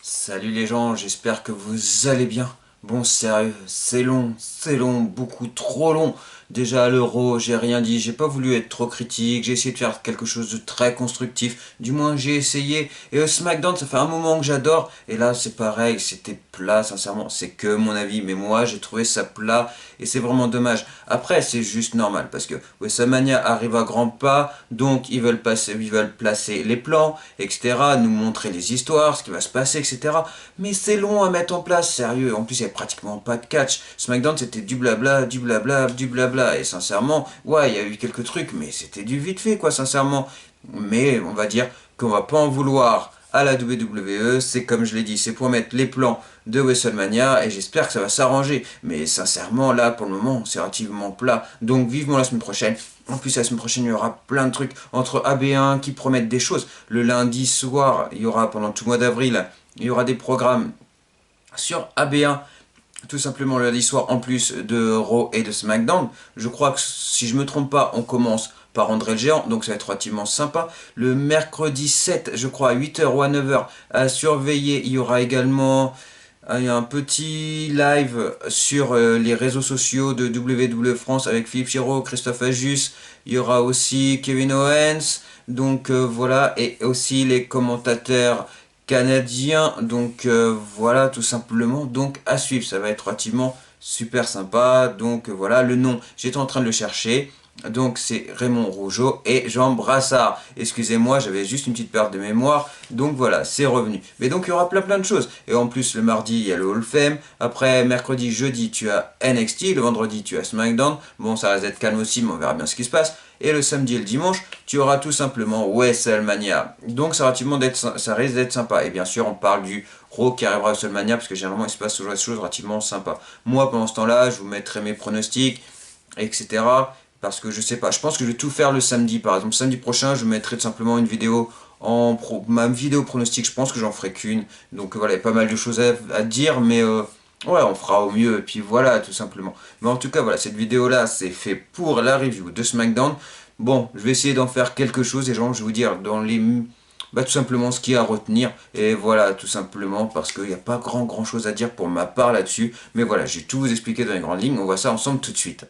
Salut les gens, j'espère que vous allez bien. Bon, sérieux, c'est long, beaucoup trop long. Déjà à l'Euro, j'ai rien dit, j'ai pas voulu être trop critique, j'ai essayé de faire quelque chose de très constructif. Du moins, j'ai essayé. Et SmackDown, ça fait un moment que j'adore. Et là, c'est pareil, c'était plat, sincèrement. C'est que mon avis, mais moi, j'ai trouvé ça plat. Et c'est vraiment dommage. Après, c'est juste normal, parce que WrestleMania arrive à grands pas, donc ils veulent placer les plans, etc., nous montrer les histoires, ce qui va se passer, etc. Mais c'est long à mettre en place, sérieux. En plus, il n'y a pratiquement pas de catch. SmackDown, c'était du blabla, du blabla, du blabla. Et sincèrement, ouais, il y a eu quelques trucs, mais c'était du vite fait, quoi, sincèrement. Mais on va dire qu'on va pas en vouloir à la WWE, c'est comme je l'ai dit, c'est pour mettre les plans de WrestleMania et j'espère que ça va s'arranger. Mais sincèrement, là, pour le moment, c'est relativement plat. Donc vivement la semaine prochaine. En plus, la semaine prochaine, il y aura plein de trucs entre AB1 qui promettent des choses. Le lundi soir, il y aura pendant tout le mois d'avril, il y aura des programmes sur AB1 tout simplement le lundi soir en plus de Raw et de SmackDown. Je crois que si je me trompe pas, on commence par André le Géant, donc ça va être relativement sympa. Le mercredi 7, je crois, à 8h ou à 9h, à surveiller, il y aura également un petit live sur les réseaux sociaux de WWE France avec Philippe Giraud, Christophe Ajus. Il y aura aussi Kevin Owens. Donc voilà, et aussi les commentateurs canadiens. Donc voilà, tout simplement. Donc à suivre, ça va être relativement super sympa. Donc voilà, le nom, j'étais en train de le chercher. Donc c'est Raymond Rougeau et Jean Brassard. Excusez-moi, j'avais juste une petite perte de mémoire. Donc voilà, c'est revenu. Mais donc il y aura plein de choses. Et en plus, le mardi, il y a le Hall of Fame. Après, mercredi, jeudi, tu as NXT. Le vendredi, tu as SmackDown. Bon, ça risque d'être calme aussi, mais on verra bien ce qui se passe. Et le samedi et le dimanche, tu auras tout simplement WrestleMania. Donc ça risque d'être sympa. Et bien sûr, on parle du Raw qui arrivera à WrestleMania, parce que généralement, il se passe toujours des choses relativement sympas. Moi, pendant ce temps-là, je vous mettrai mes pronostics, etc. Parce que je sais pas, je pense que je vais tout faire le samedi. Par exemple, samedi prochain, je mettrai tout simplement une vidéo ma vidéo pronostic. Je pense que j'en ferai qu'une. Donc voilà, il y a pas mal de choses à dire, mais ouais, on fera au mieux. Et puis voilà, tout simplement. Mais en tout cas, voilà, cette vidéo-là, c'est fait pour la review de SmackDown. Bon, je vais essayer d'en faire quelque chose et genre, je vais vous dire dans les tout simplement ce qu'il y a à retenir. Et voilà, tout simplement parce qu'il n'y a pas grand chose à dire pour ma part là-dessus. Mais voilà, j'ai tout vous expliqué dans les grandes lignes. On voit ça ensemble tout de suite.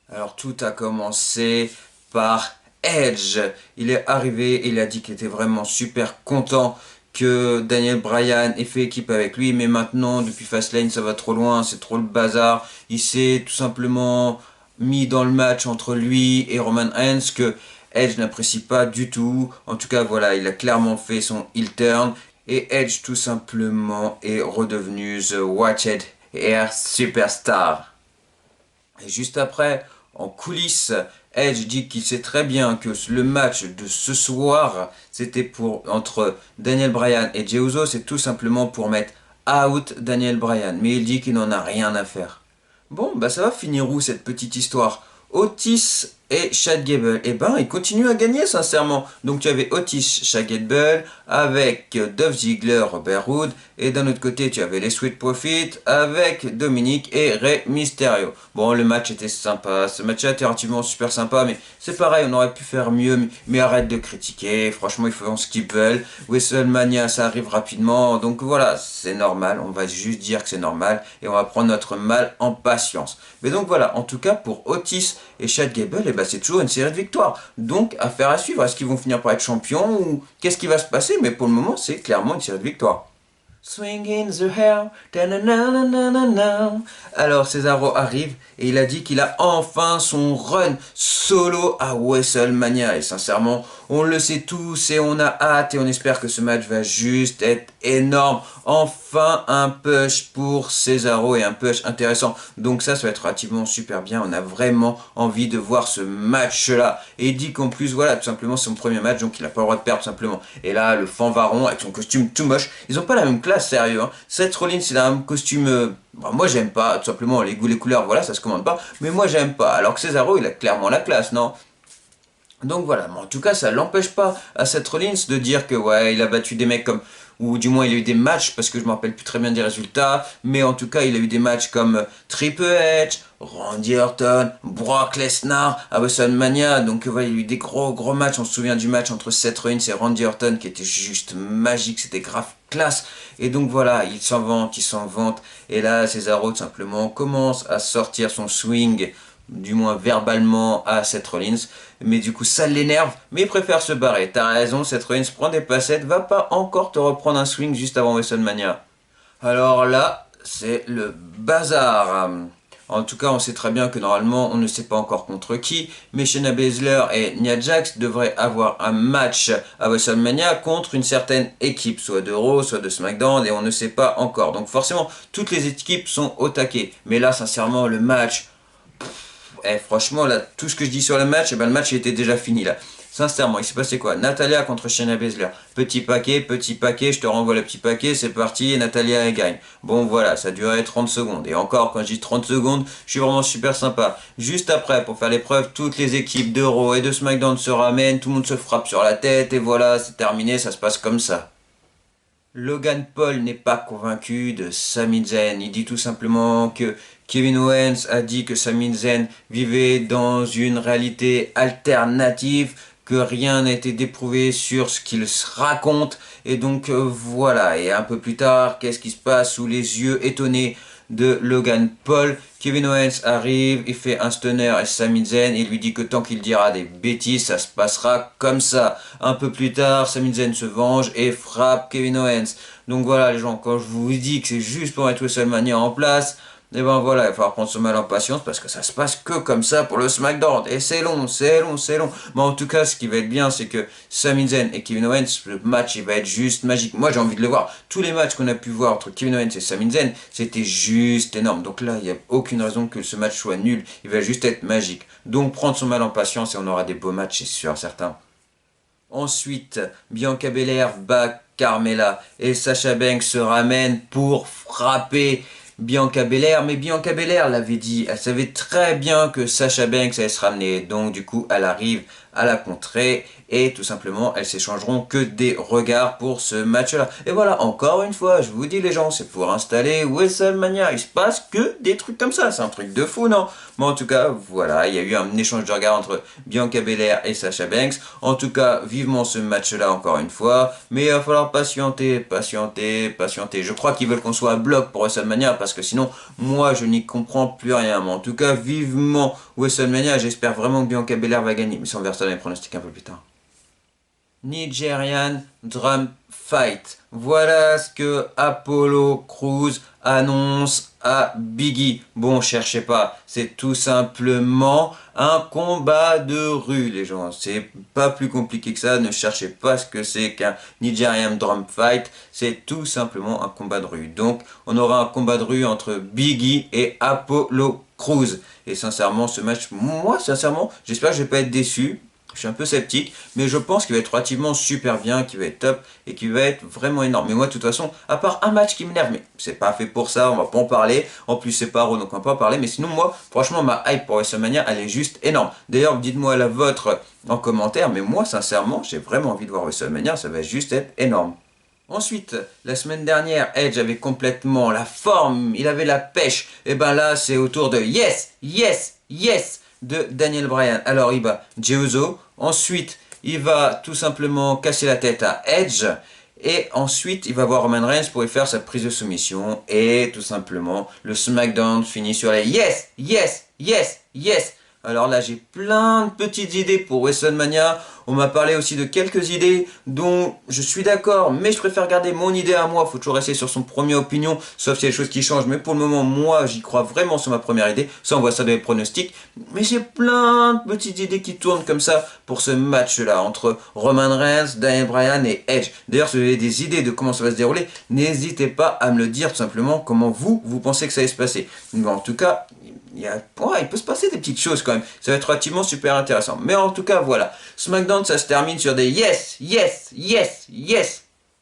Alors tout a commencé par Edge. Il est arrivé et il a dit qu'il était vraiment super content que Daniel Bryan ait fait équipe avec lui, mais maintenant, depuis Fastlane, ça va trop loin, c'est trop le bazar. Il s'est tout simplement mis dans le match entre lui et Roman Reigns que Edge n'apprécie pas du tout. En tout cas, voilà, il a clairement fait son heel turn et Edge tout simplement est redevenu The Watched Air Superstar. Et juste après, en coulisses, Edge dit qu'il sait très bien que le match de ce soir, c'était pour entre Daniel Bryan et Jey Uso, c'est tout simplement pour mettre out Daniel Bryan. Mais il dit qu'il n'en a rien à faire. Bon, bah ça va finir où cette petite histoire? Otis et Chad Gable, eh ben ils continuent à gagner sincèrement. Donc tu avais Otis, Chad Gable avec Dolph Ziggler, Robert Roode, et d'un autre côté tu avais les Sweet Profits avec Dominic et Rey Mysterio. Bon, le match était sympa, ce match était relativement super sympa, mais c'est pareil, on aurait pu faire mieux, mais arrête de critiquer, franchement ils font ce qu'ils veulent. WrestleMania ça arrive rapidement, donc voilà, c'est normal, on va juste dire que c'est normal, et on va prendre notre mal en patience. Mais donc voilà, en tout cas pour Otis et Chad Gable, eh ben, c'est toujours une série de victoires. Donc affaire à suivre, est-ce qu'ils vont finir par être champions ou qu'est-ce qui va se passer? Mais pour le moment, c'est clairement une série de victoires. Swing in the hair, ta-na-na-na-na-na. Alors Cesaro arrive et il a dit qu'il a enfin son run solo à WrestleMania. Et sincèrement, on le sait tous et on a hâte et on espère que ce match va juste être énorme. Enfin un push pour Cesaro et un push intéressant. Donc ça va être relativement super bien. On a vraiment envie de voir ce match-là. Et il dit qu'en plus, voilà, tout simplement, c'est son premier match, donc il n'a pas le droit de perdre, tout simplement. Et là, le fanvaron, avec son costume tout moche, ils ont pas la même classe, sérieux. Hein. Seth Rollins, il a un costume... bah, moi, j'aime pas, tout simplement, les goûts, les couleurs, voilà, ça se commande pas. Mais moi, j'aime pas. Alors que Cesaro, il a clairement la classe, non? Donc voilà, mais en tout cas, ça l'empêche pas à Seth Rollins de dire que ouais, il a battu des mecs comme ou du moins il a eu des matchs, parce que je me rappelle plus très bien des résultats, mais en tout cas il a eu des matchs comme Triple H, Randy Orton, Brock Lesnar à WrestleMania, donc voilà, il y a eu des gros matchs. On se souvient du match entre Seth Rollins et Randy Orton qui était juste magique, c'était grave classe. Et donc voilà, il s'en vante, et là Cesaro tout simplement commence à sortir son swing, du moins verbalement, à Seth Rollins, mais du coup ça l'énerve, mais il préfère se barrer. T'as raison, Seth Rollins prend des passettes, va pas encore te reprendre un swing juste avant WrestleMania. Alors là, c'est le bazar. En tout cas, on sait très bien que normalement, on ne sait pas encore contre qui, mais Shayna Baszler et Nia Jax devraient avoir un match à WrestleMania contre une certaine équipe, soit de Raw, soit de SmackDown, et on ne sait pas encore. Donc forcément, toutes les équipes sont au taquet. Mais là, sincèrement, le match, franchement, là, tout ce que je dis sur le match, le match il était déjà fini là. Sincèrement, il s'est passé quoi? Natalia contre Shayna Baszler. Petit paquet, je te renvoie le petit paquet, c'est parti, et Natalia elle gagne. Bon voilà, ça a duré 30 secondes. Et encore, quand je dis 30 secondes, je suis vraiment super sympa. Juste après, pour faire l'épreuve, toutes les équipes de Raw et de SmackDown se ramènent, tout le monde se frappe sur la tête, et voilà, c'est terminé, ça se passe comme ça. Logan Paul n'est pas convaincu de Sami Zayn. Il dit tout simplement que Kevin Owens a dit que Sami Zayn vivait dans une réalité alternative, que rien n'a été déprouvé sur ce qu'il se raconte. Et donc voilà, et un peu plus tard, qu'est-ce qui se passe sous les yeux étonnés de Logan Paul? Kevin Owens arrive, il fait un stunner à Sami Zayn, il lui dit que tant qu'il dira des bêtises, ça se passera comme ça. Un peu plus tard, Sami Zayn se venge et frappe Kevin Owens. Donc voilà les gens, quand je vous dis que c'est juste pour mettre WrestleMania en place, et ben voilà, il va falloir prendre ce mal en patience parce que ça se passe que comme ça pour le SmackDown. Et c'est long. Mais en tout cas, ce qui va être bien, c'est que Sami Zayn et Kevin Owens, le match, il va être juste magique. Moi, j'ai envie de le voir. Tous les matchs qu'on a pu voir entre Kevin Owens et Sami Zayn, c'était juste énorme. Donc là, il n'y a aucune raison que ce match soit nul. Il va juste être magique. Donc, prendre son mal en patience et on aura des beaux matchs, c'est sûr, certain. Ensuite, Bianca Belair bat Carmella et Sasha Banks se ramène pour frapper Bianca Belair, mais Bianca Belair l'avait dit, elle savait très bien que Sasha Banks allait se ramener, donc du coup elle arrive à la contrer et tout simplement elles s'échangeront que des regards pour ce match-là. Et voilà, encore une fois, je vous dis les gens, c'est pour installer WrestleMania, il se passe que des trucs comme ça, c'est un truc de fou, non? Mais en tout cas, voilà, il y a eu un échange de regards entre Bianca Belair et Sasha Banks. En tout cas, vivement ce match-là encore une fois, mais il va falloir patienter. Je crois qu'ils veulent qu'on soit à bloc pour WrestleMania parce que sinon, moi, je n'y comprends plus rien. Mais en tout cas, vivement WrestleMania, j'espère vraiment que Bianca Belair va gagner. Mais ça, on verra ça dans les pronostics un peu plus tard. Nigerian Drum Fight. Voilà ce que Apollo Crews annonce à Biggie. Bon, cherchez pas, c'est tout simplement un combat de rue, les gens. C'est pas plus compliqué que ça, ne cherchez pas ce que c'est qu'un Nigerian Drum Fight. C'est tout simplement un combat de rue. Donc, on aura un combat de rue entre Biggie et Apollo Crews. Et sincèrement, ce match, moi, sincèrement, j'espère que je vais pas être déçu. Je suis un peu sceptique, mais je pense qu'il va être relativement super bien, qu'il va être top et qu'il va être vraiment énorme. Mais moi, de toute façon, à part un match qui m'énerve, mais c'est pas fait pour ça, on va pas en parler. En plus, c'est pas Raw, donc on va pas en parler. Mais sinon, moi, franchement, ma hype pour WrestleMania, elle est juste énorme. D'ailleurs, dites-moi la vôtre en commentaire, mais moi, sincèrement, j'ai vraiment envie de voir WrestleMania, ça va juste être énorme. Ensuite, la semaine dernière, Edge avait complètement la forme, il avait la pêche. Et ben là, c'est au tour de yes de Daniel Bryan. Alors il bat Jey Uso, ensuite il va tout simplement casser la tête à Edge, et ensuite il va voir Roman Reigns pour y faire sa prise de soumission, et tout simplement le SmackDown finit sur les yes. Alors là, j'ai plein de petites idées pour WrestleMania. On m'a parlé aussi de quelques idées dont je suis d'accord, mais je préfère garder mon idée à moi. Faut toujours rester sur son premier opinion, sauf s'il y a des choses qui changent. Mais pour le moment, moi, j'y crois vraiment sur ma première idée. Ça, on voit ça dans les pronostics. Mais j'ai plein de petites idées qui tournent comme ça pour ce match-là entre Roman Reigns, Daniel Bryan et Edge. D'ailleurs, si vous avez des idées de comment ça va se dérouler, n'hésitez pas à me le dire tout simplement comment vous pensez que ça va se passer. Mais en tout cas, il peut se passer des petites choses quand même. Ça va être relativement super intéressant. Mais en tout cas, voilà. SmackDown, ça se termine sur des yes.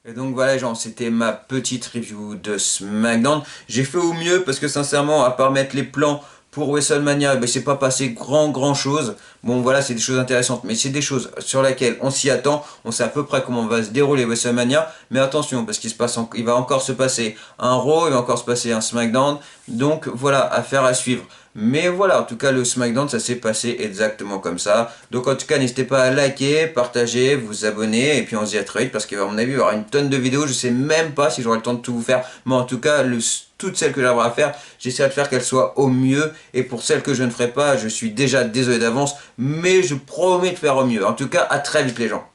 Et donc voilà les gens, c'était ma petite review de SmackDown. J'ai fait au mieux parce que sincèrement, à part mettre les plans Pour WrestleMania, ben, c'est pas passé grand chose. Bon voilà, c'est des choses intéressantes, mais c'est des choses sur lesquelles on s'y attend. On sait à peu près comment va se dérouler WrestleMania, mais attention parce il va encore se passer un Raw, il va encore se passer un SmackDown. Donc voilà, affaire à suivre. Mais voilà, en tout cas le SmackDown ça s'est passé exactement comme ça. Donc en tout cas n'hésitez pas à liker, partager, vous abonner et puis on se dit à très vite parce qu'à mon avis il y aura une tonne de vidéos. Je sais même pas si j'aurai le temps de tout vous faire, mais en tout cas toutes celles que j'aurai à faire, j'essaierai de faire qu'elles soient au mieux. Et pour celles que je ne ferai pas, je suis déjà désolé d'avance, mais je promets de faire au mieux. En tout cas, à très vite les gens.